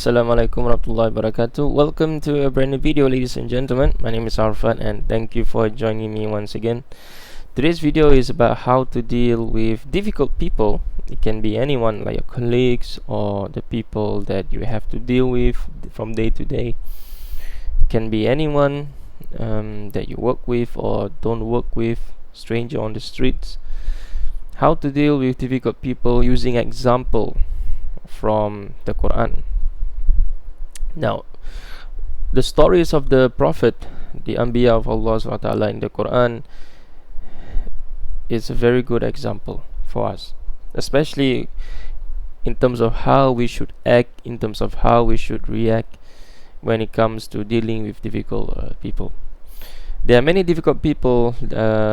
Assalamualaikum warahmatullahi wabarakatuh. Welcome to a brand new video, ladies and gentlemen. My name is Arfan and thank you for joining me once again. Today's video is about how to deal with difficult people. It can be anyone, like your colleagues or the people that you have to deal with from day to day. It can be anyone that you work with or don't work with, stranger on the streets. How to deal with difficult people using example from the Qur'an. Now, the stories of the Prophet, the Anbiya of Allah SWT in the Quran, is a very good example for us, especially in terms of how we should act, in terms of how we should react when it comes to dealing with difficult people. There are many difficult people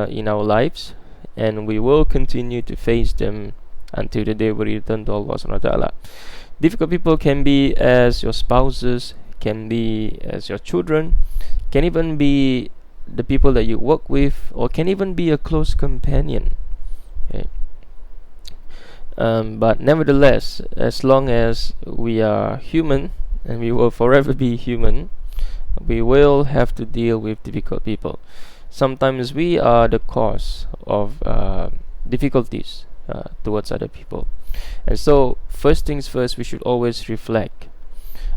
in our lives, and we will continue to face them until the day we return to Allah SWT. Difficult people can be as your spouses, can be as your children, can even be the people that you work with, or can even be a close companion. Okay. But nevertheless, as long as we are human, and we will forever be human, we will have to deal with difficult people. Sometimes we are the cause of difficulties towards other people. And so, first things first, we should always reflect.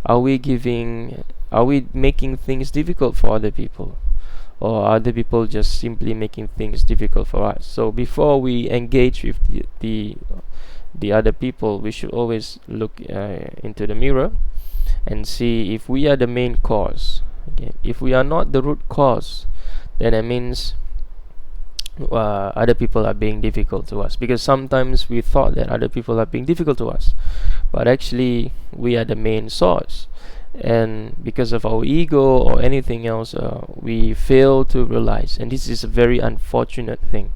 Are we making things difficult for other people? Or are other people just simply making things difficult for us? So before we engage with the other people, we should always look into the mirror and see if we are the main cause. Okay? If we are not the root cause, then it means other people are being difficult to us, because sometimes we thought that other people are being difficult to us, but actually we are the main source, and because of our ego or anything else, we fail to realize, and this is a very unfortunate thing,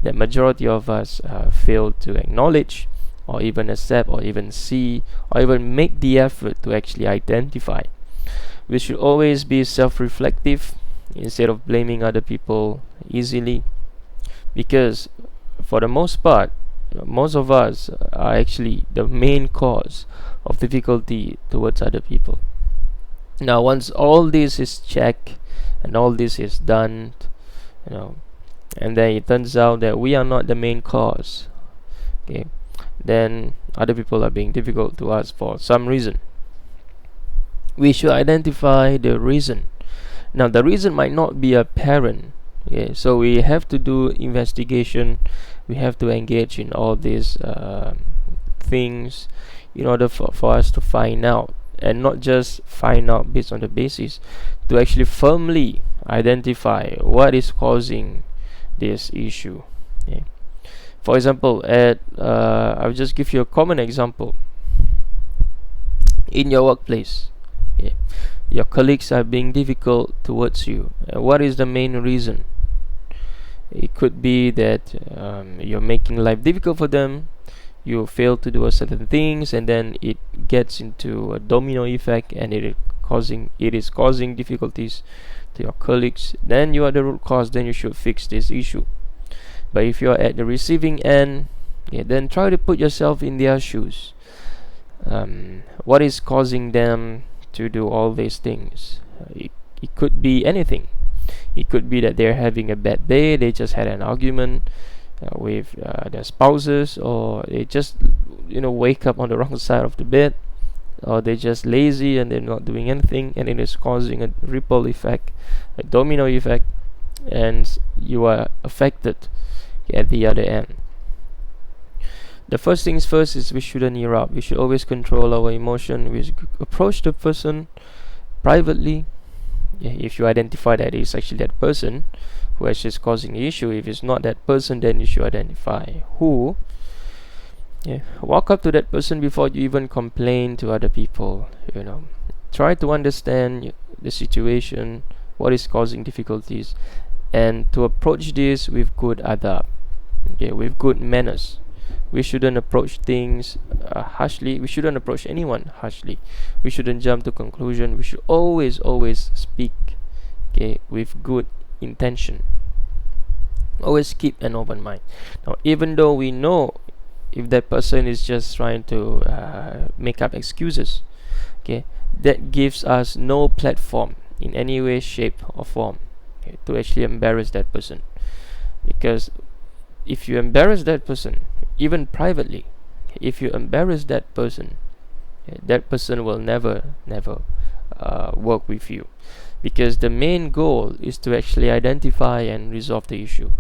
that majority of us fail to acknowledge or even accept or even see or even make the effort to actually identify. We should always be self-reflective instead of blaming other people easily, because for the most part, most of us are actually the main cause of difficulty towards other people. Now, once all this is checked and all this is done, and then it turns out that we are not the main cause, okay, then other people are being difficult to us for some reason. We should identify the reason. Now, the reason might not be apparent. Okay, so we have to do investigation. We have to engage in all these things in order for us to find out, and not just find out based on the basis, to actually firmly identify what is causing this issue. Okay. For example, I'll just give you a common example. In your workplace, okay, your colleagues are being difficult towards you. What is the main reason? It could be that you're making life difficult for them, you fail to do certain things, and then it gets into a domino effect, and it is causing difficulties to your colleagues. Then you are the root cause, then you should fix this issue. But if you're at the receiving end, then try to put yourself in their shoes. What is causing them to do all these things? It could be anything. It could be that they're having a bad day, they just had an argument with their spouses, or they just wake up on the wrong side of the bed, or they're just lazy and they're not doing anything, and it is causing a ripple effect, a domino effect, and you are affected at the other end. The first things first is we shouldn't erupt. We should always control our emotion. We should approach the person privately. If you identify that it's actually that person who actually is causing the issue. If it's not that person, then you should identify who. Walk up to that person before you even complain to other people. Try to understand the situation, what is causing difficulties, and to approach this with good adab, with good manners. We shouldn't approach things harshly. We shouldn't approach anyone harshly. We shouldn't jump to conclusion. We should always speak, with good intention. Always keep an open mind. Now, even though we know if that person is just trying to make up excuses, okay, that gives us no platform in any way, shape or form, okay, to actually embarrass that person. Because if you embarrass that person, even privately, if you embarrass that person, that person will never work with you, because the main goal is to actually identify and resolve the issue,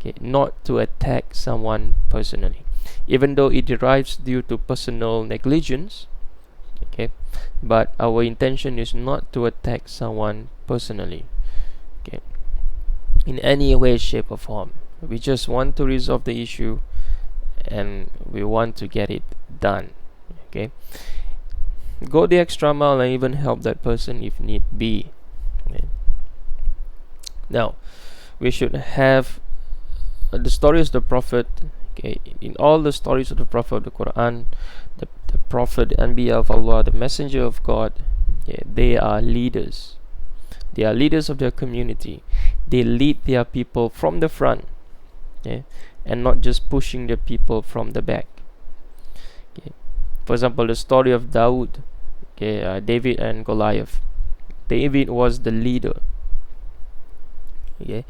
okay, not to attack someone personally, even though it derives due to personal negligence, okay, but our intention is not to attack someone personally, okay, in any way, shape or form. We just want to resolve the issue, and we want to get it done, okay. Go the extra mile and even help that person if need be, okay. Now we should have the stories of the Prophet, okay. In all the stories of the Prophet of the Quran, the Prophet, the Anbiya of Allah, the Messenger of God, okay, they are leaders. They are leaders of their community. They lead their people from the front, okay, and not just pushing the people from the back, okay. For example, the story of Dawood, okay, David and Goliath. David was the leader, okay.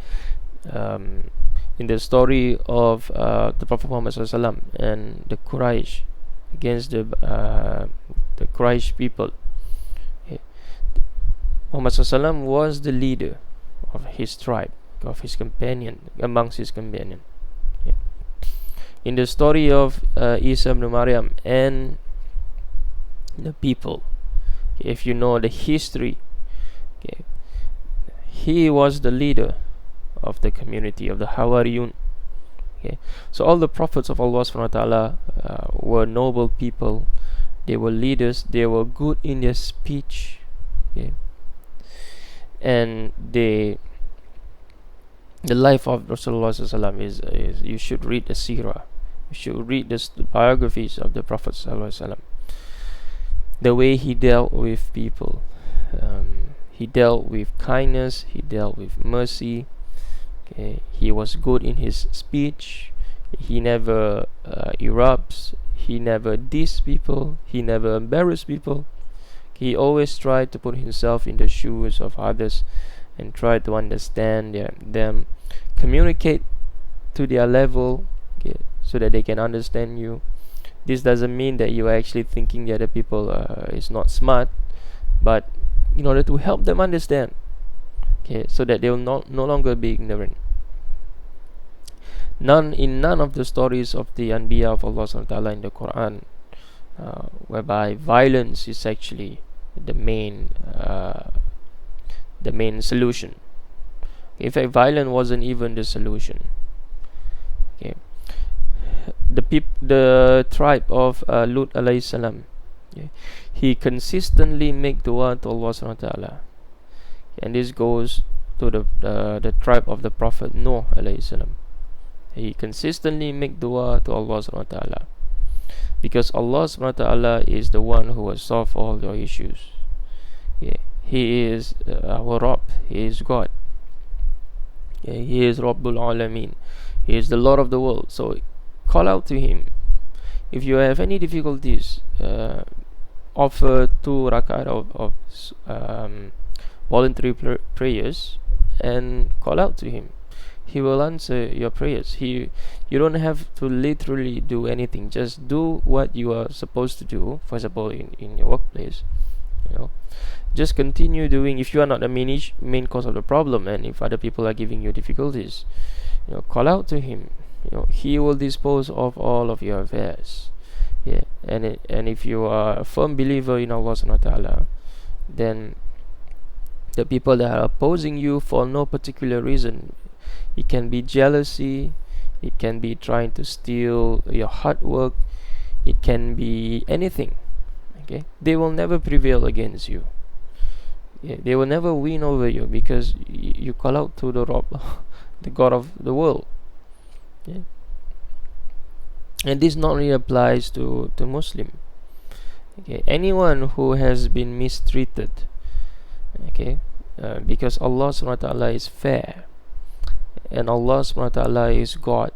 In the story of the Prophet Muhammad SAW and the Quraysh against the Quraysh people, okay. Muhammad SAW was the leader of his tribe, of his companion, amongst his companion, okay. In the story of Isa ibn Maryam and the people, okay, if you know the history, okay, he was the leader of the community of the Hawariyun, okay. So all the prophets of Allah subhanahu wa ta'ala were noble people. They were leaders. They were good in their speech, okay. And the life of Rasulullah sallallahu alaihi wasallam is you should read the seerah. You should read the biographies of the Prophet sallallahu alaihi wasallam. The way he dealt with people, he dealt with kindness, he dealt with mercy, okay. He was good in his speech. He never erupts. He never diss people. He never embarrassed people. He always tried to put himself in the shoes of others and try to understand them, communicate to their level, okay, so that they can understand you. This doesn't mean that you are actually thinking the other people is not smart, but in order to help them understand, okay, so that they will no longer be ignorant. In none of the stories of the Anbiya of Allah subhanahu wa ta'ala in the Quran, whereby violence is actually the main solution. In fact, violence wasn't even the solution, okay. The tribe of Lut alayhi salam, okay, he consistently make dua to Allah subhanahu wa ta'ala, and this goes to the tribe of the Prophet Noah alayhi salam. He consistently make dua to Allah subhanahu wa ta'ala, because Allah subhanahu wa ta'ala is the one who will solve all your issues, yeah. He is our Rabb. He is God, yeah. He is Rabbul Alameen. He is the Lord of the world. So call out to him. If you have any difficulties, offer 2 rakat of voluntary prayers and call out to him. He will answer your prayers. You don't have to literally do anything. Just do what you are supposed to do. For example, in your workplace, you know, just continue doing. If you are not the main cause of the problem, and if other people are giving you difficulties, you know, call out to him. You know, he will dispose of all of your affairs, yeah. And if you are a firm believer in Allah subhanahu wa ta'ala, then the people that are opposing you for no particular reason, it can be jealousy, it can be trying to steal your hard work, it can be anything, okay, they will never prevail against you, yeah. They will never win over you, because you call out to the Rabb, the God of the world, yeah. And this not only applies to Muslim, okay, anyone who has been mistreated, okay, because Allah subhanahu wa ta'ala is fair, and Allah subhanahu wa ta'ala is God,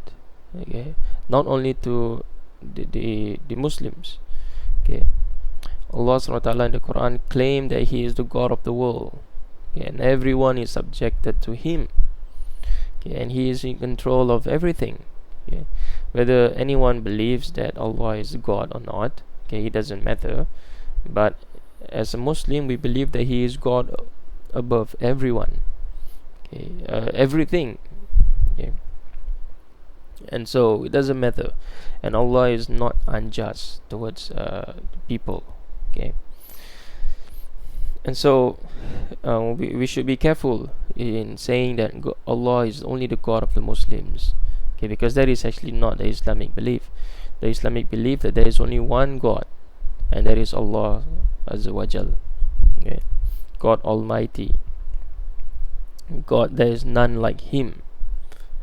okay, not only to the Muslims, okay. Allah subhanahu wa ta'ala in the Quran claimed that He is the God of the world, okay, and everyone is subjected to Him, okay, and He is in control of everything, okay. Whether anyone believes that Allah is God or not, okay, it doesn't matter. But as a Muslim, we believe that He is God above everyone, okay, everything, okay. And so it doesn't matter, and Allah is not unjust towards people, okay. And so we should be careful in saying that Allah is only the God of the Muslims, okay, because that is actually not the Islamic belief. The Islamic belief that there is only one God, and that is Allah Azza wa Jal, okay, God Almighty, God, there is none like Him,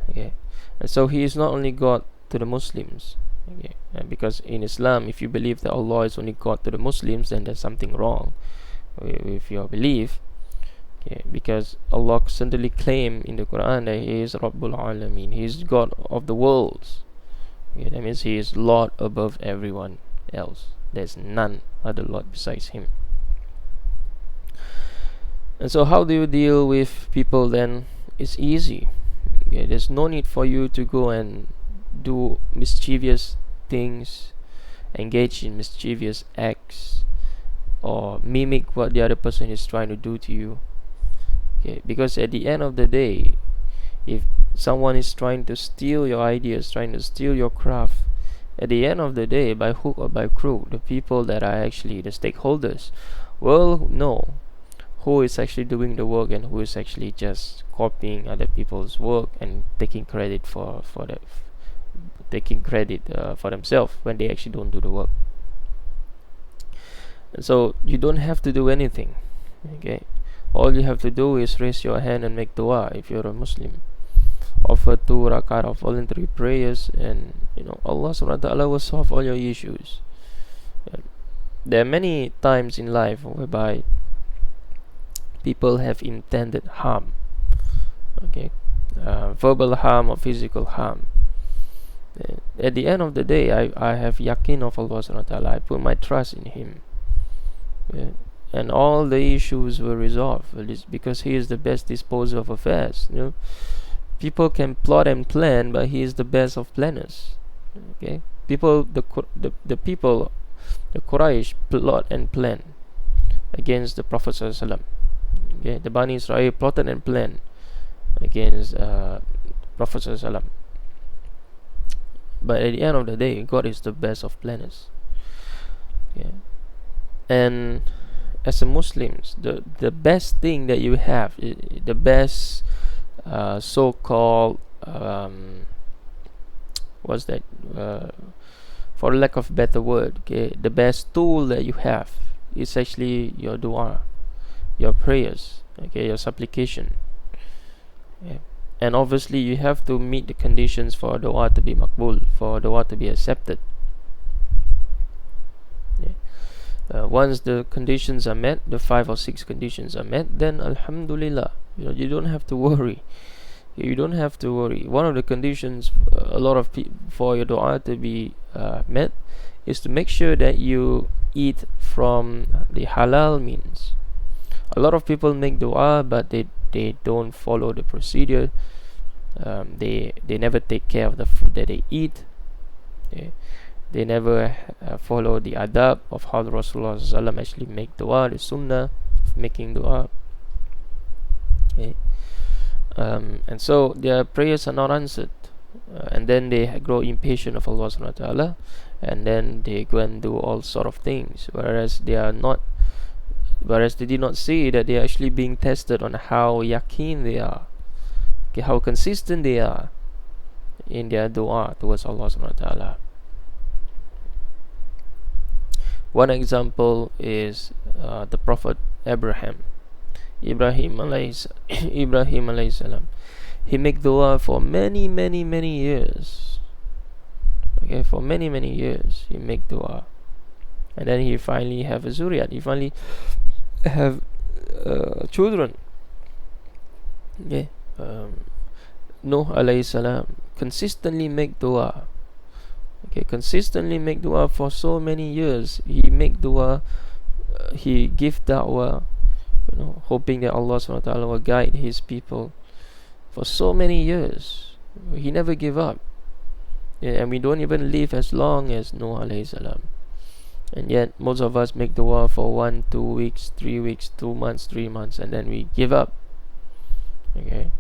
okay. And so He is not only God to the Muslims, okay, because in Islam, if you believe that Allah is only God to the Muslims, then there's something wrong with your belief, okay, because Allah certainly claimed in the Quran that He is Rabbul Alameen, He is God of the worlds, okay. That means He is Lord above everyone else. There's none other Lord besides Him. And so how do you deal with people then? It's easy, okay. There's no need for you to go and do mischievous things, engage in mischievous acts, or mimic what the other person is trying to do to you, okay. Because at the end of the day, if someone is trying to steal your ideas, trying to steal your craft, at the end of the day, by hook or by crook, the people that are actually the stakeholders will know who is actually doing the work and who is actually just copying other people's work and taking credit for themselves when they actually don't do the work. And so you don't have to do anything, okay. All you have to do is raise your hand and make dua if you're a Muslim. Offer 2 rakat of voluntary prayers, and Allah subhanahu wa ta'ala will solve all your issues. There are many times in life whereby people have intended harm, okay, verbal harm or physical harm. At the end of the day, I have yaqeen of Allah subhanahu wa ta'ala. I put my trust in Him, okay? And all the issues were resolved because He is the best disposer of affairs. People can plot and plan, but He is the best of planners, okay. The people, the Quraysh, plot and plan against the Prophet sallallahu alaihi wasallam, okay. The Bani Israel plotted and planned against Prophet sallallahu alaihi wasallam. But at the end of the day, God is the best of planners, okay. And as a Muslims, the best thing that you have, the best so-called what's that, for lack of better word, okay, the best tool that you have is actually your dua, your prayers, okay, your supplication, okay. And obviously you have to meet the conditions for dua to be makbul, for dua to be accepted, okay. Once the conditions are met, the 5 or 6 conditions are met, then alhamdulillah, you don't have to worry. You don't have to worry. One of the conditions for your dua to be met is to make sure that you eat from the halal means. A lot of people make dua, but they don't follow the procedure. They never take care of the food that they eat. They never follow the adab of how Rasulullah SAW actually make dua, the sunnah of making dua, okay. And so their prayers are not answered, and then they grow impatient of Allah subhanahu wa ta'ala, and then they go and do all sort of things, whereas they did not see that they are actually being tested on how yaqeen they are, okay, how consistent they are in their dua towards Allah subhanahu wa ta'ala. One example is the Prophet Ibrahim alayhi salam. He make dua for many years, okay. For many years he make dua, and then he finally have a zuriyat. He finally have children, okay. Nuh alayhi salam consistently make dua, okay, consistently make dua for so many years. He make dua he give da'wah, hoping that Allah subhanahu wa ta'ala will guide his people for so many years. He never give up. And we don't even live as long as Nuh alayhi salam. And yet most of us make dua for 1, 2 weeks, 3 weeks, 2 months, 3 months, and then we give up. Okay.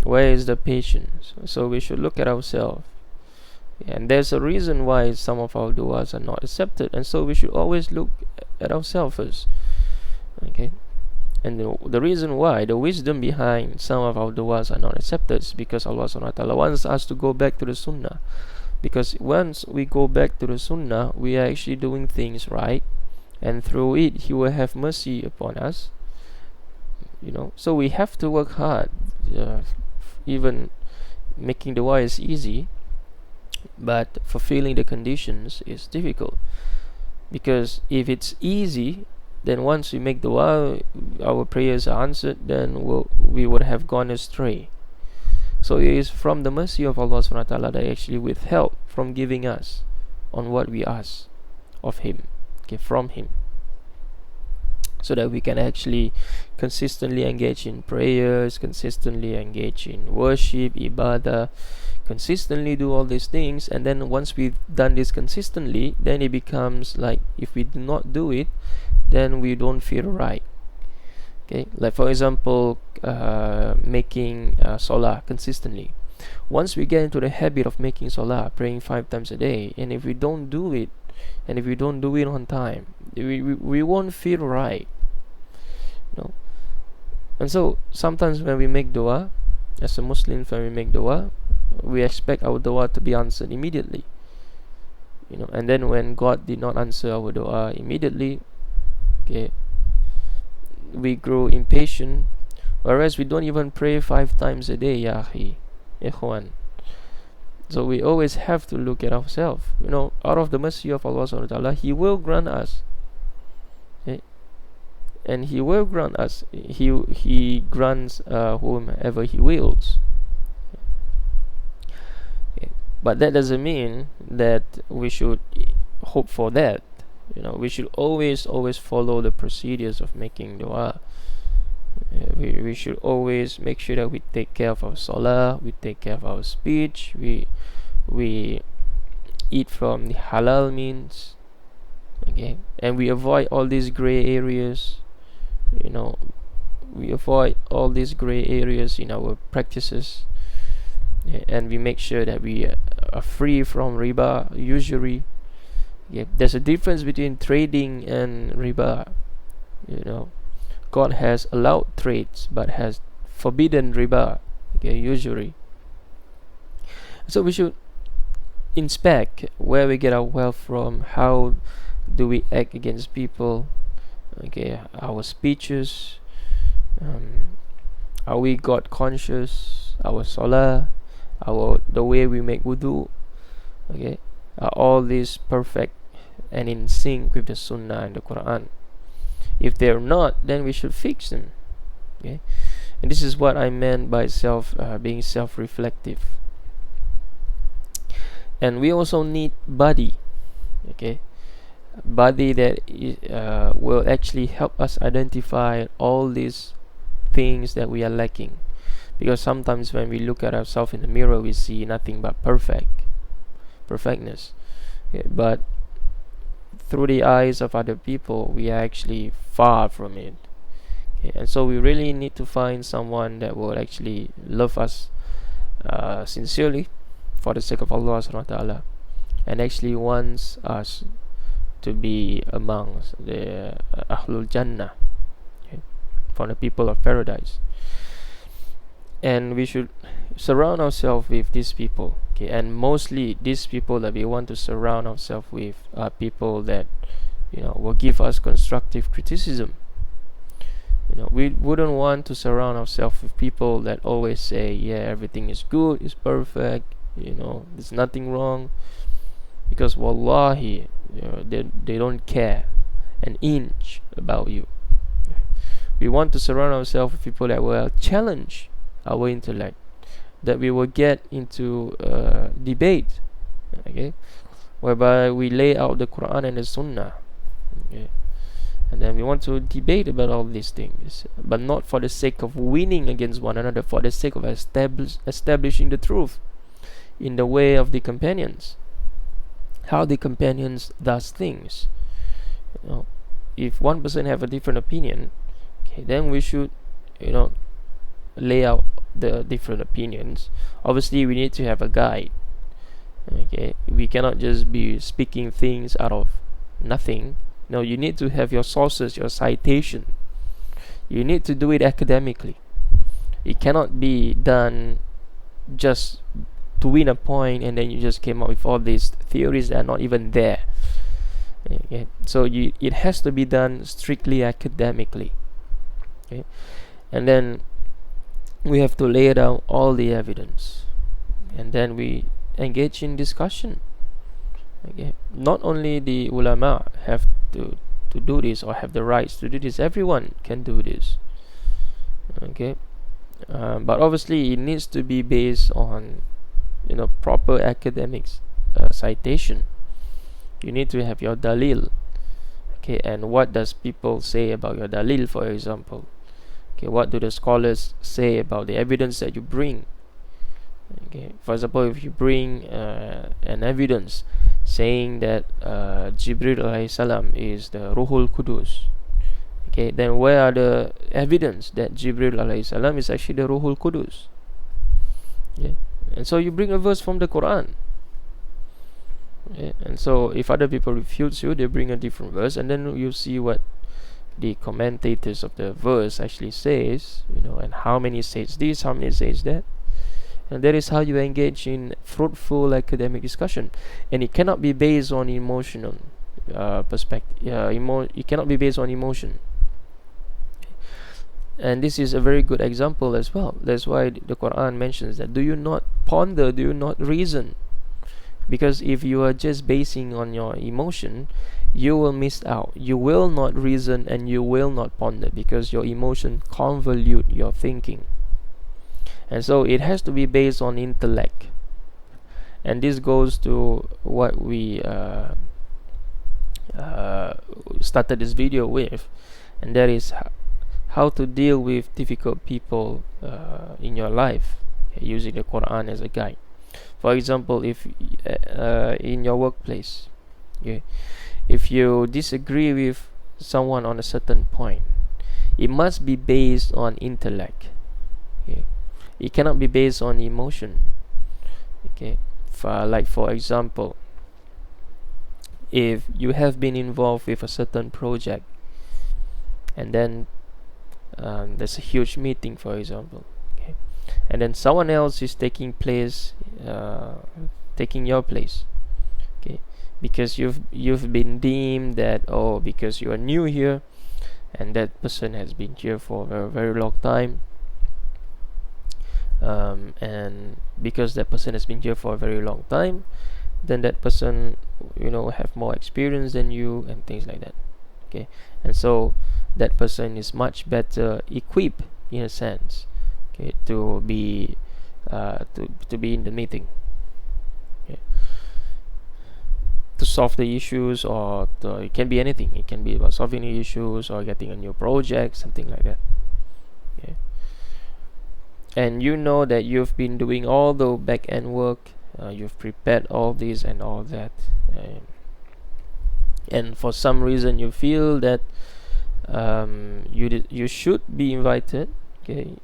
Where is the patience? So we should look at ourselves. And there's a reason why some of our du'as are not accepted, and so we should always look at ourselves first. Okay. And the reason why, the wisdom behind some of our du'as are not accepted is because Allah subhanahu wa ta'ala wants us to go back to the sunnah. Because once we go back to the sunnah, we are actually doing things right, and through it He will have mercy upon us. So we have to work hard. Even making dua is easy, but fulfilling the conditions is difficult. Because if it's easy, then once we make dua, our prayers are answered, then we would have gone astray. So it is from the mercy of Allah subhanahu wa ta'ala that actually withheld from giving us on what we ask of Him, from Him, so that we can actually consistently engage in prayers, consistently engage in worship, ibadah, consistently do all these things. And then once we've done this consistently, then it becomes like, if we do not do it, then we don't feel right. Okay, like for example, making salah consistently. Once we get into the habit of making salah, praying 5 times a day, and if we don't do it, and if we don't do it on time, we won't feel right. And so sometimes when we make dua, as a Muslim, when we make dua, we expect our dua to be answered immediately. And then when God did not answer our dua immediately, okay, we grow impatient, whereas we don't even pray 5 times a day, ya akhi, ikhwan. So we always have to look at ourselves. Out of the mercy of Allah subhanahu wa ta'ala, He will grant us. Okay? And He will grant us. He grants whomever He wills. Okay? But that doesn't mean that we should hope for that. We should always follow the procedures of making dua. We should always make sure that we take care of our salah, we take care of our speech, we eat from the halal means, okay, and we avoid all these gray areas. We avoid all these gray areas in our practices, and we make sure that we are free from riba, usury. There's a difference between trading and riba. God has allowed trades but has forbidden riba, usury. So we should inspect where we get our wealth from, how do we act against people, our speeches, are we God conscious, our salah, the way we make wudu, are all these perfect and in sync with the Sunnah and the Qur'an? If they're not, then we should fix them. And this is what I meant by being self-reflective. And we also need body, body that will actually help us identify all these things that we are lacking. Because sometimes when we look at ourselves in the mirror, we see nothing but perfectness. But through the eyes of other people, we are actually far from it. And so we really need to find someone that will actually love us sincerely for the sake of Allah subhanahu wa ta'ala, and actually wants us to be amongst the Ahlul Jannah, from the people of paradise. And we should surround ourselves with these people, and mostly these people that we want to surround ourselves with are people that will give us constructive criticism. We wouldn't want to surround ourselves with people that always say, everything is good, it's perfect, there's nothing wrong, because wallahi, they don't care an inch about you. We want to surround ourselves with people that will challenge our intellect, that we will get into debate, whereby we lay out the Quran and the Sunnah, Okay. And then we want to debate about all these things, but not for the sake of winning against one another, for the sake of establishing the truth in the way of the companions, how the companions does things. You know, if one person have a different opinion, okay, then we should, you know, lay out the different opinions. Obviously, we need to have a guide. Okay, we cannot just be speaking things out of nothing. No, you need to have your sources, your citation. You need to do it academically. It cannot be done just to win a point and then you just came up with all these theories that are not even there. Okay. So it has to be done strictly academically. Okay. And then we have to lay down all the evidence, and then we engage in discussion. Okay. Not only the ulama have to do this or have the rights to do this, everyone can do this. Okay. But obviously it needs to be based on, you know, proper academics citation. You need to have your dalil. Okay, and what does people say about your dalil, for example? Okay, what do the scholars say about the evidence that you bring? Okay, for example, if you bring an evidence saying that Jibril alayhi salam is the Ruhul Qudus, okay, then where are the evidence that Jibril alayhi salam is actually the Ruhul Qudus? Yeah. And so you bring a verse from the Qur'an. Yeah. And so if other people refute you, they bring a different verse, and then you see what the commentators of the verse actually says, you know, and how many says this, how many says that. And that is how you engage in fruitful academic discussion. And it cannot be based on emotional perspective. It cannot be based on emotion. And this is a very good example as well. That's why the Quran mentions that, do you not ponder, do you not reason? Because if you are just basing on your emotion, you will miss out. You will not reason and you will not ponder, because your emotion convolute your thinking. And so it has to be based on intellect. And this goes to what we started this video with, and that is how to deal with difficult people in your life, using the Quran as a guide. For example, if in your workplace, okay, if you disagree with someone on a certain point, it must be based on intellect. Okay. It cannot be based on emotion. Okay, for example, if you have been involved with a certain project, and then there's a huge meeting, for example, okay, and then someone else is taking your place, okay, because you've been deemed that, oh, because you are new here, and that person has been here for a very, very long time, and because that person has been here for a very long time, then that person, you know, have more experience than you and things like that. Okay, and so that person is much better equipped, in a sense, okay, to be in the meeting, okay, to solve the issues, or it can be anything. It can be about solving the issues or getting a new project, something like that. Okay. And you know that you've been doing all the back end work, you've prepared all this and all that, and for some reason you feel that you should be invited, okay,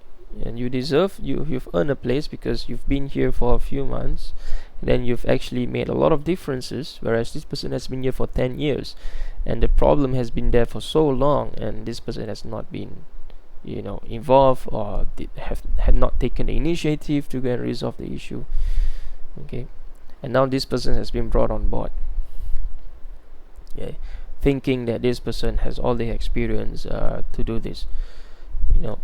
and you've earned a place because you've been here for a few months, and then you've actually made a lot of differences, whereas this person has been here for 10 years, and the problem has been there for so long, and this person has not been, you know, involved, or had not taken the initiative to go and resolve the issue. Okay, and now this person has been brought on board, okay, thinking that this person has all the experience to do this. You know,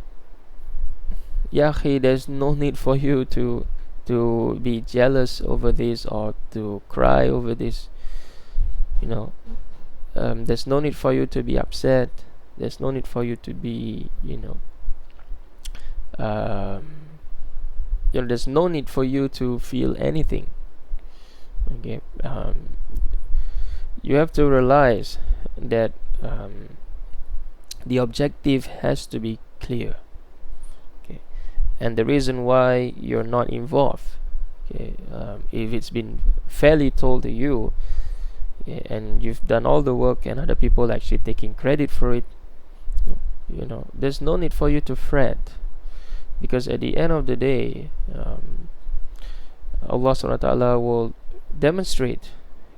there's no need for you to be jealous over this or to cry over this. You know, there's no need for you to be upset. There's no need for you to be, there's no need for you to feel anything. Okay, you have to realize that the objective has to be clear. Okay, and the reason why you're not involved. Okay, if it's been fairly told to you, okay, and you've done all the work and other people actually taking credit for it, there's no need for you to fret, because at the end of the day, Allah subhanahu wa ta'ala will demonstrate,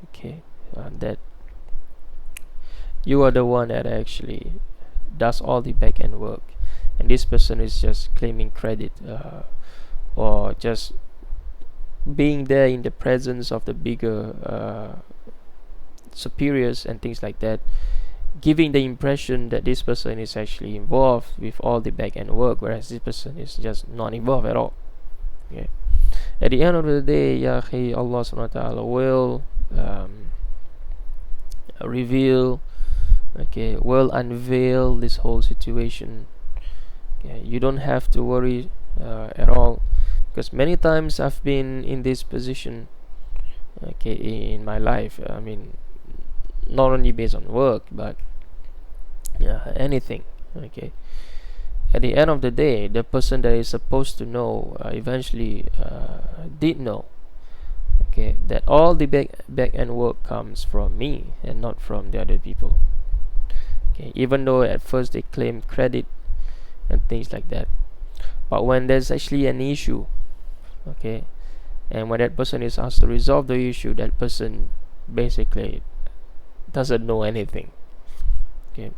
okay, that you are the one that actually does all the back end work, and this person is just claiming credit, or just being there in the presence of the bigger superiors and things like that, giving the impression that this person is actually involved with all the back end work, whereas this person is just not involved at all. Okay. At the end of the day, ya akhi, Allah subhanahu wa ta'ala will reveal, okay, will unveil this whole situation. Okay. You don't have to worry at all, because many times I've been in this position, okay, in my life. I mean, not only based on work, but anything. Okay, at the end of the day, the person that is supposed to know eventually did know, okay, that all the back end work comes from me and not from the other people. Okay, even though at first they claim credit and things like that, but when there's actually an issue, okay, and when that person is asked to resolve the issue, that person basically doesn't know anything. Okay,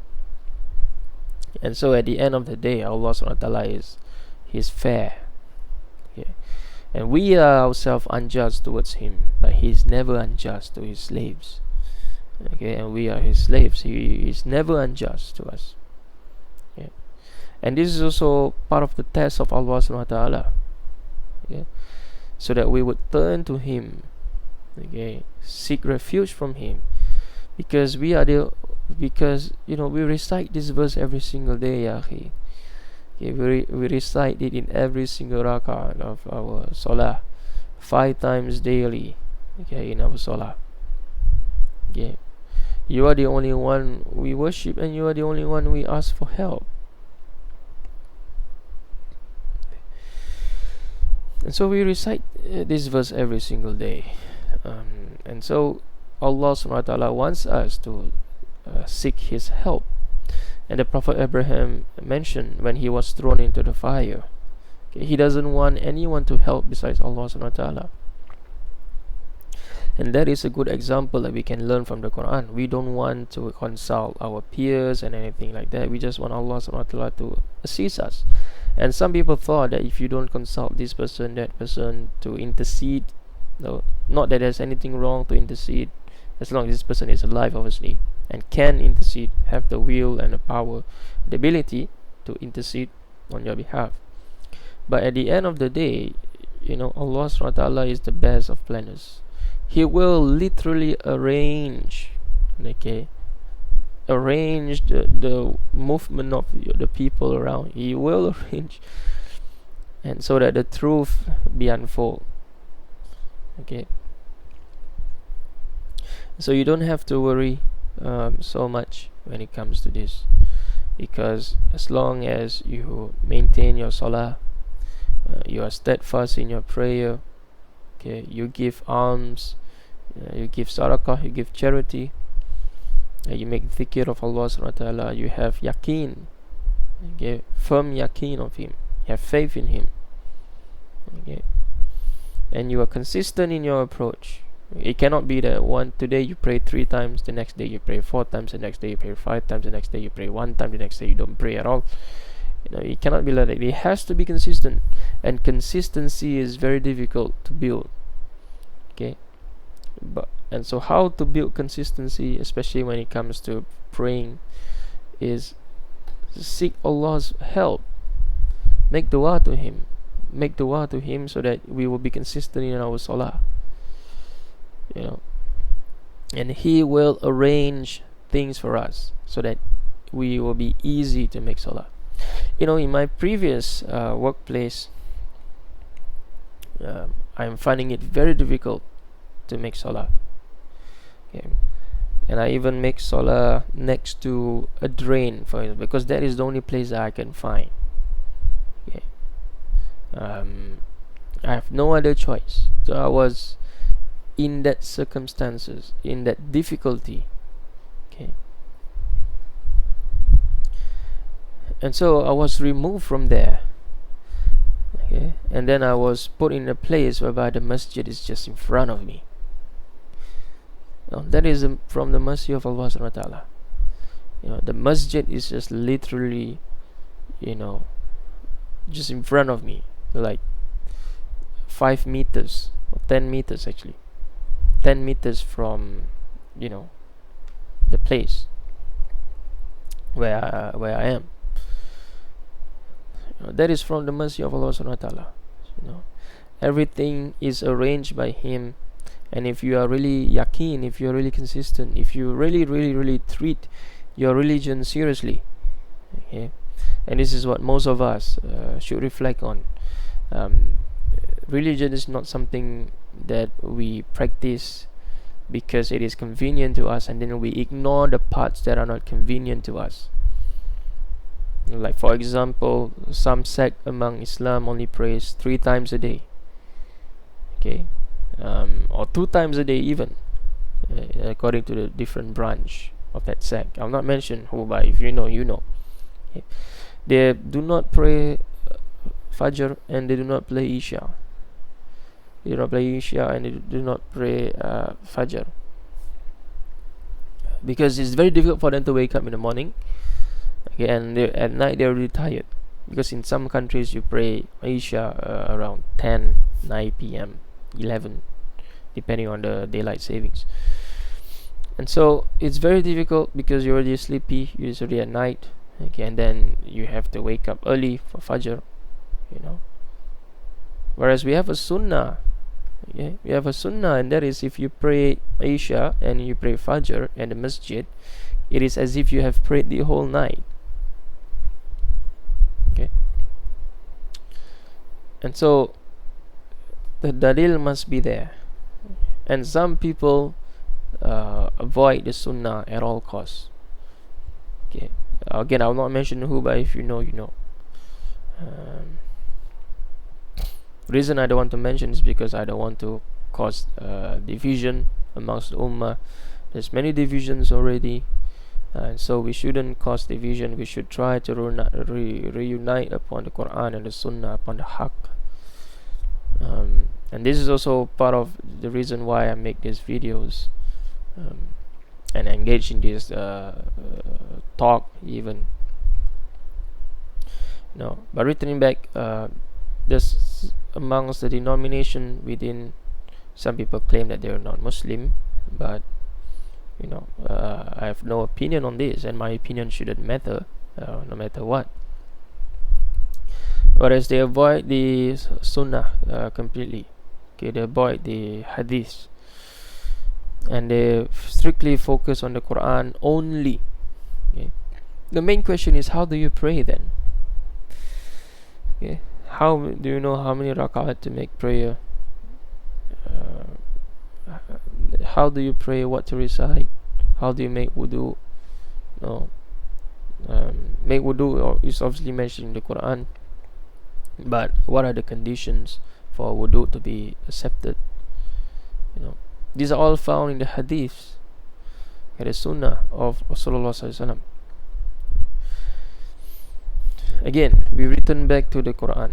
and so at the end of the day, Allah subhanahu wa ta'ala He's fair. Okay, and we are ourselves unjust towards Him, but He's never unjust to His slaves. Okay, and we are His slaves. He is never unjust to us. Okay, and this is also part of the test of Allah subhanahu wa ta'ala. Okay, so that we would turn to Him. Okay, seek refuge from Him, because we recite this verse every single day, ya akhi. Okay, we recite it in every single rak'ah of our salah, 5 times daily. Okay, in our salah. Okay, you are the only one we worship, and you are the only one we ask for help. And so we recite this verse every single day, and so Allah subhanahu wa ta'ala wants us to seek His help. And the Prophet Abraham mentioned when he was thrown into the fire, okay, he doesn't want anyone to help besides Allah subhanahu wa ta'ala. And that is a good example that we can learn from the Qur'an. We don't want to consult our peers and anything like that. We just want Allah subhanahu wa ta'ala to assist us. And some people thought that if you don't consult this person, that person, to intercede, no, not that there's anything wrong to intercede, as long as this person is alive, obviously, and can intercede, have the will and the power, the ability to intercede on your behalf. But at the end of the day, Allah subhanahu wa ta'ala is the best of planners. He will literally arrange, okay, the movement of the people around. He will arrange, and so that the truth be unfold. Okay, so you don't have to worry so much when it comes to this, because as long as you maintain your salah, you are steadfast in your prayer, okay, you give alms, you give sadaqah, you give charity, you make dhikr of Allah subhanahu wa ta'ala, you have yaqeen, okay, firm yaqeen of Him, you have faith in Him, okay, and you are consistent in your approach. It cannot be that today you pray 3 times, the next day you pray 4 times, the next day you pray 5 times, the next day you pray 1 time, the next day you don't pray at all. It cannot be like that. It has to be consistent, and consistency is very difficult to build. Okay, and so how to build consistency, especially when it comes to praying, is seek Allah's help. Make dua to Him. Make dua to Him so that we will be consistent in our salah. And He will arrange things for us so that we will be easy to make salah. In my previous workplace, I'm finding it very difficult to make salah. Okay. and I even make salah next to a drain, for example, because that is the only place that I can find. Okay. I have no other choice. So I was in that circumstances, in that difficulty. Okay. And so I was removed from there. Okay. And then I was put in a place whereby the masjid is just in front of me. Now, that is from the mercy of Allah subhanahu wa ta'ala. The masjid is just literally, just in front of me, like 5 meters or 10 meters actually, 10 meters from the place where I am. That is from the mercy of Allah subhanahu wa ta'ala. Everything is arranged by Him, and if you are really yaqeen, if you are really consistent, if you really treat your religion seriously, okay, and this is what most of us should reflect on. Religion is not something that we practice because it is convenient to us, and then we ignore the parts that are not convenient to us. Like, for example, some sect among Islam only prays 3 times a day, okay, or 2 times a day even, according to the different branch of that sect. I'll not mention who, but if you know, you know. Okay. They do not pray Fajr, and they do not play Isha. They do not play Isha, and they do not pray Fajr, because it's very difficult for them to wake up in the morning. Okay, and at night they're really tired, because in some countries you pray Isha around 10, 9 p.m, 11, depending on the daylight savings. And so it's very difficult because you're already sleepy, it's already at night, okay, and then you have to wake up early for Fajr, Whereas we have a sunnah, okay? We have a sunnah, and that is, if you pray Isha and you pray Fajr in the masjid, it is as if you have prayed the whole night. Okay. And so the dalil must be there. And some people avoid the sunnah at all costs. Okay. Again, I will not mention who, but if you know, you know. Reason I don't want to mention is because I don't want to cause division amongst the ummah. There's many divisions already, and so we shouldn't cause division. We should try to reunite upon the Qur'an and the Sunnah, upon the Haqq. And this is also part of the reason why I make these videos and engage in this talk even. But returning back, there's amongst the denomination within, some people claim that they're not Muslim, but I have no opinion on this, and my opinion shouldn't matter, no matter what. Whereas they avoid the Sunnah completely. Okay, they avoid the Hadith, and they strictly focus on the Quran only. Okay. The main question is, how do you pray then? Okay. How do you know how many rak'at to make prayer? How do you pray? What to recite? How do you make wudu? Make wudu is obviously mentioned in the Quran, but what are the conditions for wudu to be accepted? These are all found in the hadiths, the sunnah of Rasulullah SAW. Again, we return back to the Quran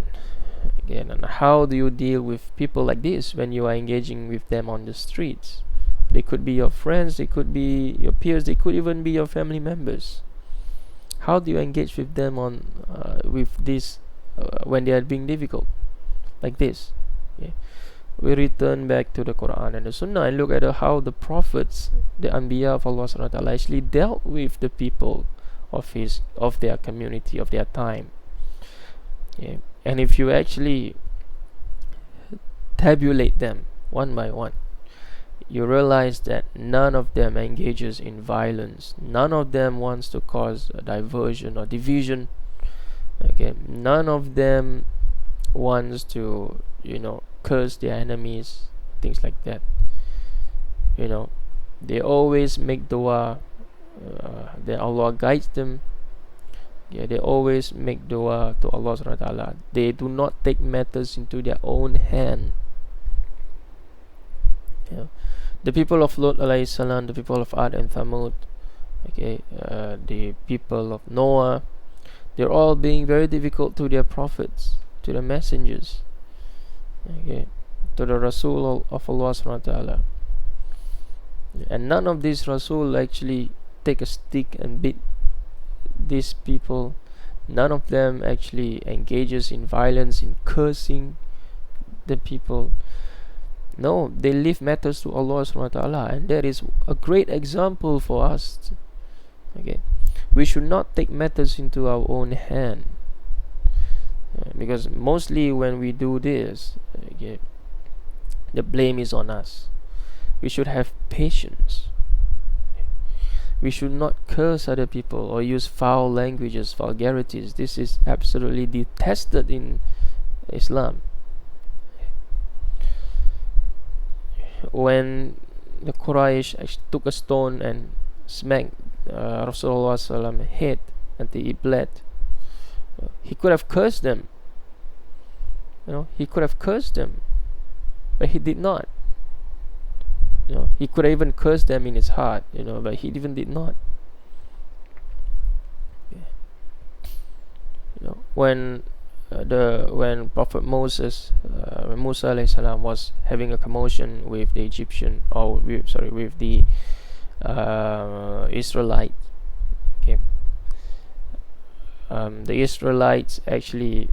again. And how do you deal with people like this when you are engaging with them on the streets? They could be your friends, they could be your peers, they could even be your family members. How do you engage with them on with this when they are being difficult like this? Okay. We return back to the Quran and the Sunnah and look at how the prophets, the Anbiya of Allah subhanahu wa ta'ala, actually dealt with the people of their community, of their time. Okay. And if you actually tabulate them one by one, you realize that none of them engages in violence. None of them wants to cause a diversion or division. Okay, none of them wants to, curse their enemies, things like that. They always make dua that Allah guides them. Yeah, they always make dua to Allah subhanahu wa ta'ala. They do not take matters into their own hand. Yeah. The people of Lot alayhi salam, the people of Ad and Thamud, okay, the people of Noah, they're all being very difficult to their prophets, to the messengers, okay, to the Rasul of Allah subhanahu wa ta'ala. And none of these Rasul actually take a stick and beat these people. None of them actually engages in violence, in cursing the people. No, they leave matters to Allah subhanahu wa ta'ala, and that is a great example for us. Okay, we should not take matters into our own hand, because mostly when we do this, okay, the blame is on us. We should have patience. We should not curse other people or use foul languages, vulgarities. This is absolutely detested in Islam. When the Quraysh took a stone and smacked Rasulullah's head until he bled, he could have cursed them. He could have cursed them, but he did not. He could have even cursed them in his heart, but he even did not. When Prophet Moses, when Musa alayhi salam was having a commotion with the Egyptian, with the Israelites. Okay, the Israelites actually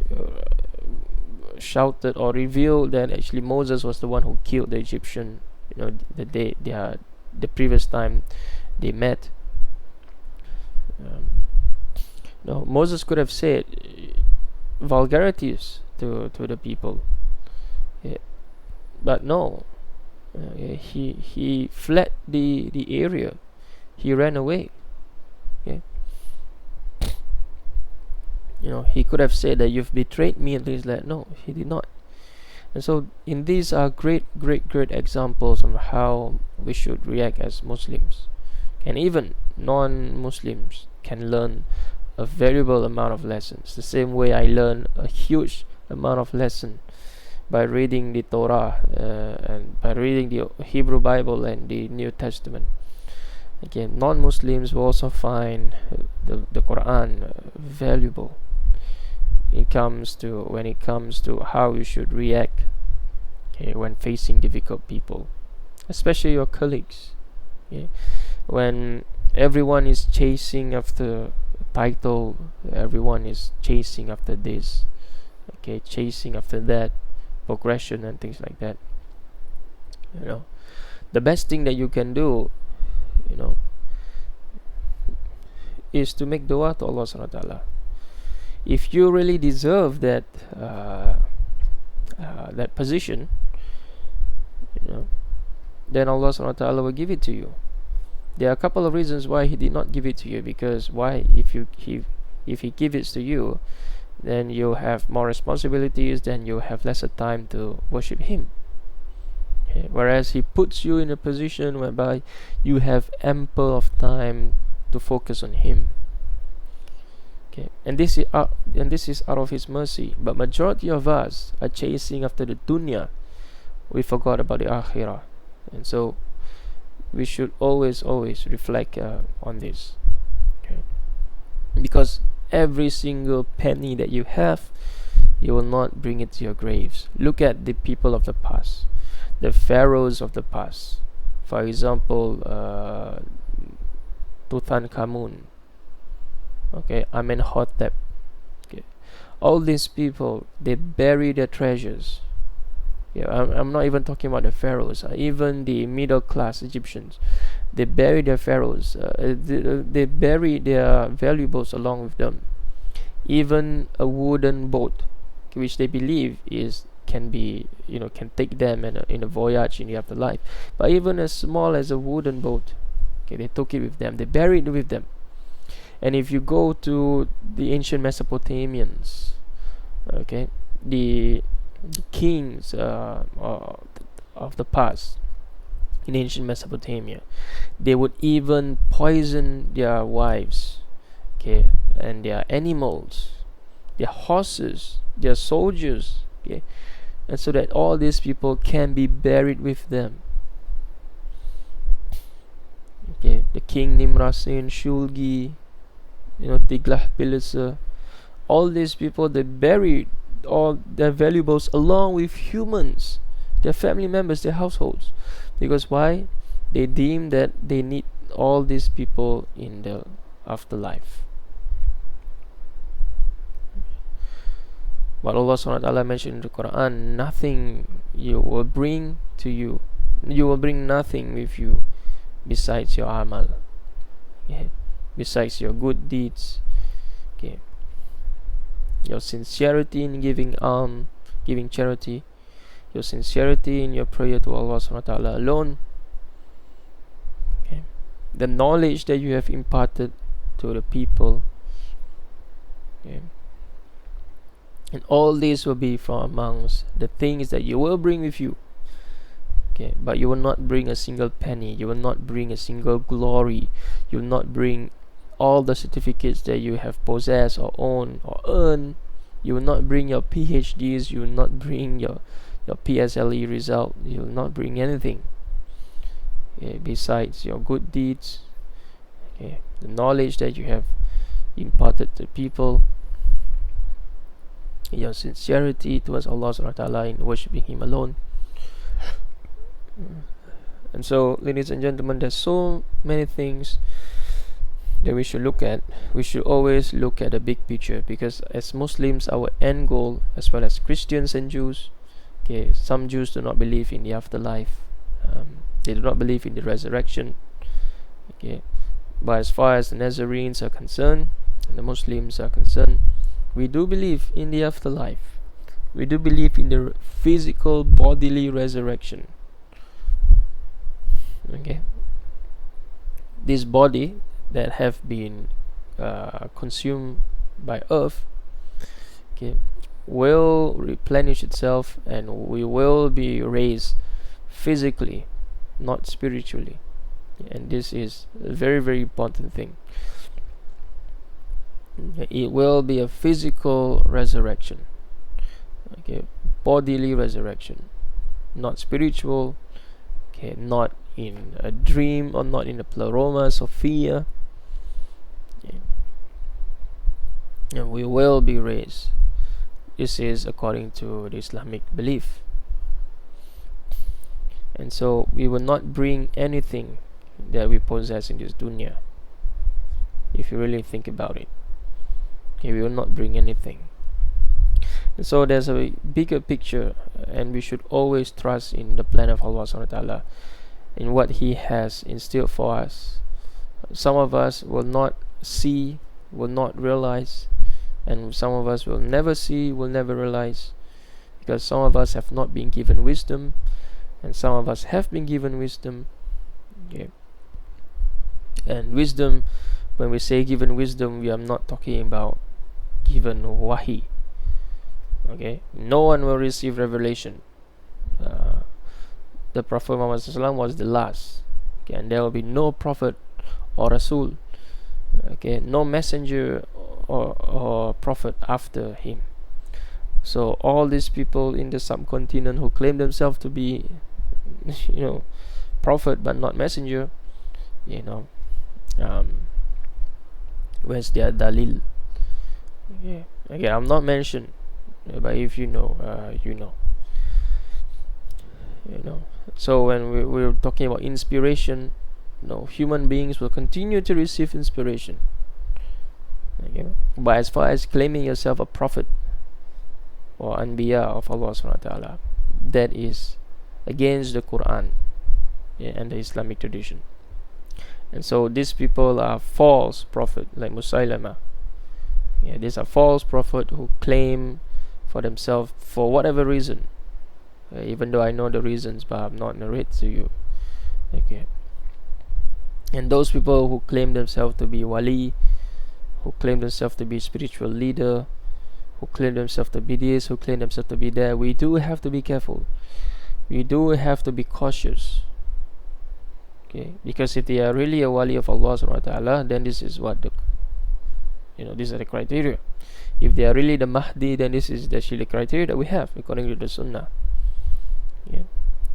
shouted or revealed that actually Moses was the one who killed the Egyptian. The previous time they met. Moses could have said vulgarities to the people, but no, he fled the area. He ran away. He could have said that you've betrayed me and things like that. No, he did not. And so these are great examples of how we should react as Muslims, and even non-Muslims can learn a valuable amount of lessons. The same way I learned a huge amount of lesson by reading the Torah and by reading the Hebrew Bible and the New Testament. Again, non-Muslims will also find the Qur'an valuable. When it comes to how you should react, when facing difficult people, especially your colleagues. When everyone is chasing after title, everyone is chasing after this, chasing after that, progression and things like that. The best thing that you can do, is to make dua to Allah subhanahu wa ta'ala. If you really deserve that that position, then Allah subhanahu wa ta'ala will give it to you. There are a couple of reasons why He did not give it to you. Because if He gives it to you, then you'll have more responsibilities, then you'll have lesser time to worship Him. Whereas He puts you in a position whereby you have ample of time to focus on Him. And this is out of His mercy. But majority of us are chasing after the dunya. We forgot about the akhirah. And so we should always reflect on this. Because every single penny that you have, you will not bring it to your graves. Look at the people of the past, the pharaohs of the past. For example, Tutankhamun, Amenhotep. All these people, they bury their treasures. I'm not even talking about the pharaohs. Even the middle class Egyptians, they bury their pharaohs. They bury their valuables along with them. Even a wooden boat, which they believe can take them in a voyage in the afterlife. But even as small as a wooden boat, they took it with them. They buried it with them. And if you go to the ancient Mesopotamians, the kings of the past, in ancient Mesopotamia. They would even poison their wives, okay, and their animals, their horses, their soldiers, okay, and so that all these people can be buried with them. Okay, the king Nimrasin, Shulgi, Tiglath-Pileser, all these people, they buried all their valuables along with humans, their family members, their households. Because why? They deem that they need all these people in the afterlife. But Allah SWT mentioned in the Qur'an, nothing you will bring to you, you will bring nothing with you besides your amal, okay? Besides your good deeds, okay? Your sincerity in giving giving charity, your sincerity in your prayer to Allah SWT alone, okay? The knowledge that you have imparted to the people, okay? And all this will be from amongst the things that you will bring with you, okay? But you will not bring a single penny, you will not bring a single glory, you will not bring all the certificates that you have possessed or owned or earned. You will not bring your PhDs, you will not bring your PSLE result, you will not bring anything, okay, besides your good deeds, okay, the knowledge that you have imparted to people, your sincerity towards Allah SWT in worshipping Him alone. And so, ladies and gentlemen, there's so many things that we should look at. We should always look at the big picture, because as Muslims, our end goal, as well as Christians and Jews, okay, some Jews do not believe in the afterlife, they do not believe in the resurrection, okay, but as far as the Nazarenes are concerned and the Muslims are concerned, we do believe in the afterlife. We do believe in the physical bodily resurrection, okay. This body that have been consumed by earth, okay, will replenish itself, and we will be raised physically, not spiritually. And this is a very, very important thing. It will be a physical resurrection, okay, bodily resurrection, not spiritual, okay, not in a dream or not in a pleroma, Sophia, okay. And we will be raised. This is according to the Islamic belief. And so we will not bring anything that we possess in this dunya, if you really think about it. Okay, we will not bring anything. And so there's a bigger picture, and we should always trust in the plan of Allah SWT, in what He has instilled for us. Some of us will not see, will not realize, and some of us will never see, will never realize, because some of us have not been given wisdom, and some of us have been given wisdom, okay. And wisdom, when we say given wisdom, we are not talking about given wahi, okay. No one will receive revelation. The Prophet Muhammad SAW was the last, okay, and there will be no prophet or rasul, okay, no messenger or prophet after him. So all these people in the subcontinent who claim themselves to be, prophet but not messenger, where's their dalil? Okay, again, I'm not mentioned, but if you know, you know. So when we're talking about inspiration, human beings will continue to receive inspiration, okay. But as far as claiming yourself a prophet or anbiya of Allah SWT, that is against the Qur'an, and the Islamic tradition. And so these people are false prophet, like Musaylama. These are false prophet who claim for themselves for whatever reason, even though I know the reasons, but I'm not narrate to you, okay. And those people who claim themselves to be wali, who claim themselves to be spiritual leader, who claim themselves to be this, who claim themselves to be that, we do have to be careful. We do have to be cautious, Okay, because if they are really a wali of Allah subhanahu wa ta'ala, then this is what the, these are the criteria. If they are really the Mahdi, then this is actually the criteria that we have according to the Sunnah. Yeah.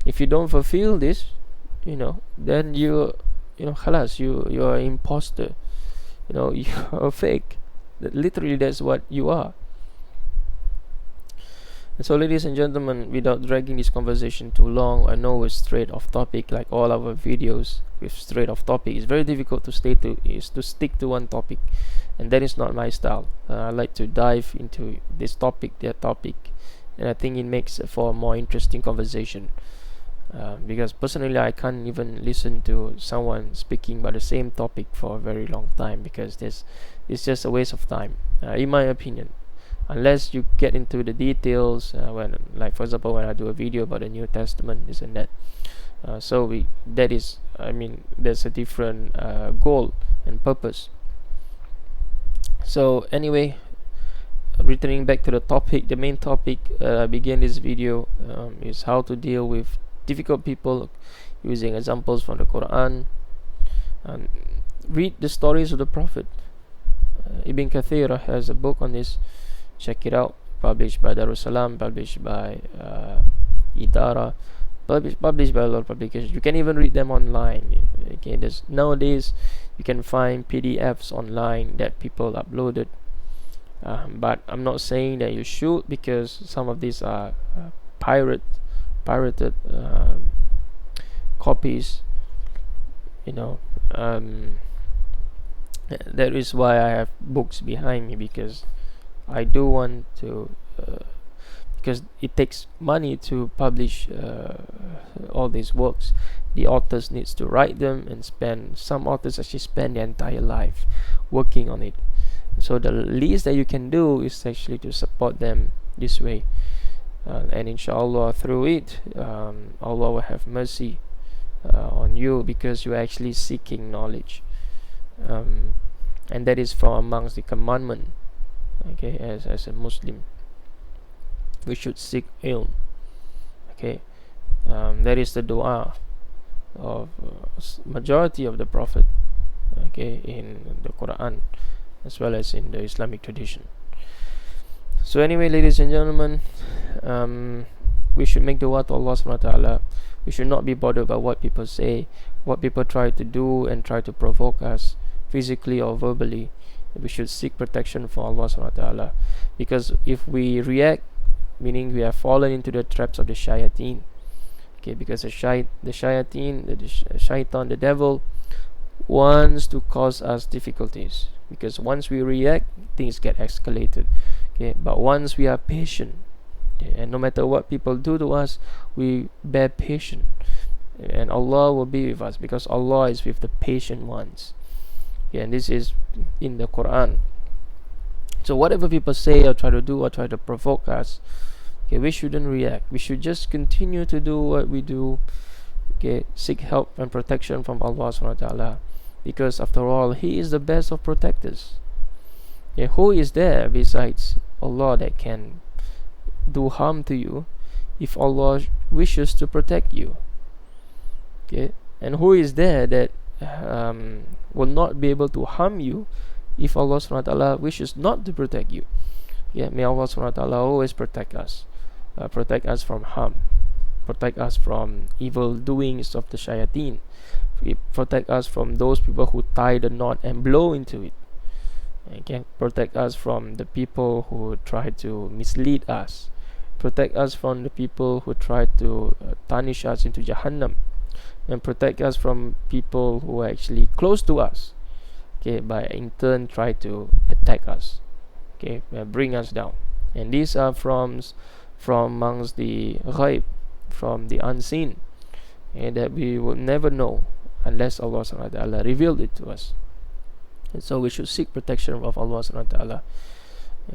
If you don't fulfill this, then khalas, you are an imposter. You are fake. Literally, that's what you are. And so, ladies and gentlemen, without dragging this conversation too long, I know we're straight off topic, like all our videos. With straight off topic, it's very difficult to stick to one topic, and that is not my style. I like to dive into this topic, that topic, and I think it makes for a more interesting conversation. Because personally, I can't even listen to someone speaking about the same topic for a very long time, because it's just a waste of time, in my opinion. Unless you get into the details, like for example, when I do a video about the New Testament, this and that. There's a different goal and purpose. So anyway, returning back to the topic, the main topic I began this video is how to deal with difficult people using examples from the Qur'an. And read the stories of the Prophet. Ibn Kathir has a book on this. Check it out. Published by Darussalam, published by Idara, published by a lot of publications. You can even read them online. Okay, nowadays you can find PDFs online that people uploaded. But I'm not saying that you should, because some of these are pirated copies. That is why I have books behind me, because I do want to, because it takes money to publish all these works. The authors needs to write them, and some authors actually spend their entire life working on it. So the least that you can do is actually to support them this way, and inshallah through it, Allah will have mercy on you, because you are actually seeking knowledge, and that is from amongst the commandment. Okay, as a Muslim, we should seek ilm. Okay, that is the dua of majority of the Prophet. Okay, in the Quran as well as in the Islamic tradition. So anyway, ladies and gentlemen, we should make dua to Allah subhanahu wa ta'ala. We should not be bothered by what people say, what people try to do and try to provoke us physically or verbally. We should seek protection from Allah subhanahu wa ta'ala, because if we react, meaning we have fallen into the traps of the shayateen. Okay, because the shayateen, the shaitan, the devil, wants to cause us difficulties, because once we react, things get escalated. Okay, but once we are patient, okay, and no matter what people do to us, we bear patient, and Allah will be with us, because Allah is with the patient ones. Yeah, and this is in the Quran. So whatever people say or try to do or try to provoke us, okay, we shouldn't react. We should just continue to do what we do. Okay, seek help and protection from Allah subhanahu wa ta'ala, because after all, He is the best of protectors. Yeah, who is there besides Allah that can do harm to you if Allah wishes to protect you? Okay, and who is there that will not be able to harm you if Allah subhanahu wa ta'ala wishes not to protect you? Yeah, may Allah subhanahu wa ta'ala always protect us from harm, protect us from evil doings of the shayateen, protect us from those people who tie the knot and blow into it. Okay, protect us from the people who try to mislead us, protect us from the people who try to tarnish us into Jahannam, and protect us from people who are actually close to us, okay, but in turn try to attack us, okay, bring us down. And these are from amongst the ghaib, from the unseen, and that we will never know unless Allah subhanahu wa ta'ala revealed it to us. And so we should seek protection of Allah subhanahu wa ta'ala,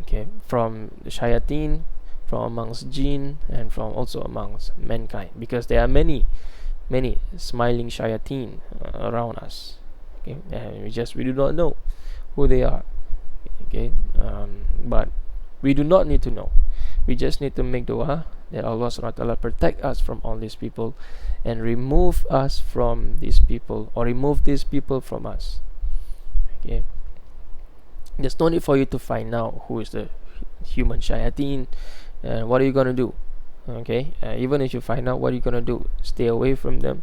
okay, from the shayateen, from amongst jinn, and from also amongst mankind, because there are many smiling shayateen around us, okay, and we do not know who they are, okay, but we do not need to know. We just need to make dua that Allah subhanahu wa ta'ala protect us from all these people and remove us from these people, or remove these people from us. Okay, there's no need for you to find out who is the human shayateen and what are you gonna do. Okay, even if you find out, what are you gonna do? Stay away from them.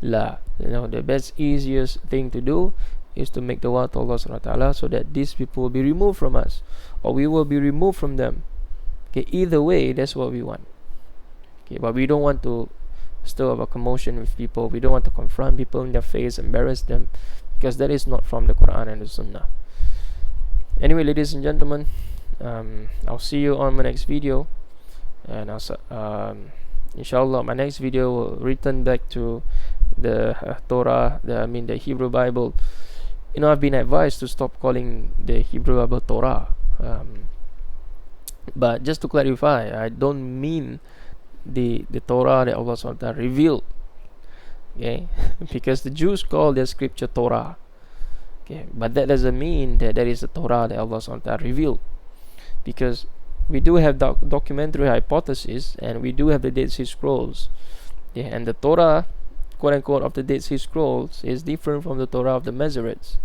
La, the best, easiest thing to do is to make dua to Allah subhanahu wa ta'ala so that these people will be removed from us, or we will be removed from them. Okay, either way, that's what we want. Okay, but we don't want to stir up a commotion with people. We don't want to confront people in their face, embarrass them, because that is not from the Quran and the Sunnah. Anyway, ladies and gentlemen, I'll see you on my next video, and inshallah my next video will return back to the Torah, the Hebrew Bible. I've been advised to stop calling the Hebrew Bible Torah, but just to clarify, I don't mean the Torah that Allah subhanahu wa ta'ala revealed. Okay, because the Jews call their scripture Torah. Okay, but that doesn't mean that is the Torah that Allah subhanahu wa ta'ala revealed, because we do have documentary hypothesis, and we do have the Dead Sea Scrolls. Yeah, and the Torah, quote unquote, of the Dead Sea Scrolls is different from the Torah of the Masoretes.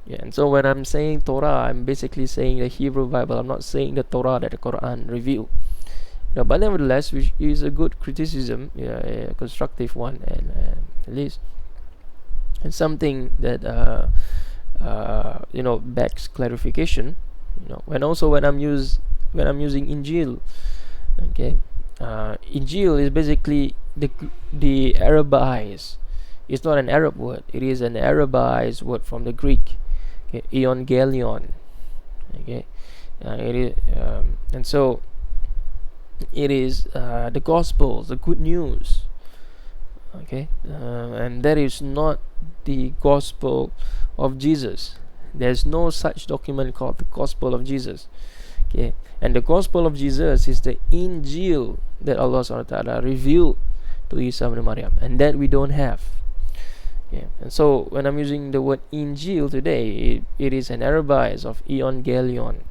Yeah, and so when I'm saying Torah, I'm basically saying the Hebrew Bible. I'm not saying the Torah that the Quran revealed. But nevertheless, which is a good criticism, a constructive one, and at least, and something that backs clarification. When I'm using Injil, okay, Injil is basically the Arabized. It's not an Arab word. It is an Arabized word from the Greek. Okay, Evangelion. Okay, it is, and so it is the Gospels, the good news. Okay, and that is not the Gospel of Jesus. There's no such document called the Gospel of Jesus. Okay, and the Gospel of Jesus is the Injil that Allah subhanahu wa ta'ala revealed to Isa ibn Maryam, and that we don't have. Okay, and so when I'm using the word Injil today, it is an Arabized of Evangelion,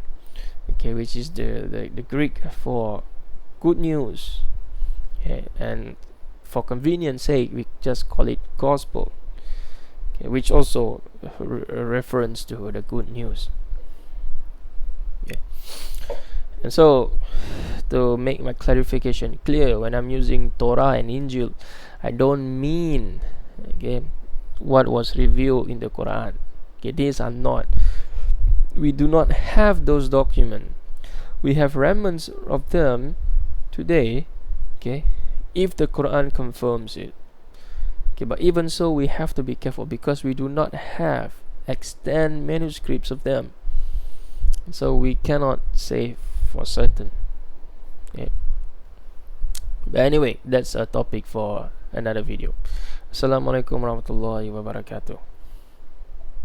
okay, which is the Greek for good news. Okay, and for convenience sake, we just call it Gospel. Okay, which also reference to the good news. Yeah. And so, to make my clarification clear, when I'm using Torah and Injil, I don't mean, okay, what was revealed in the Quran. Okay, these are not. We do not have those documents. We have remnants of them today. Okay, if the Quran confirms it. Okay, but even so, we have to be careful because we do not have extant manuscripts of them, so we cannot say for certain. Okay. But anyway, that's a topic for another video. Assalamualaikum warahmatullahi wabarakatuh.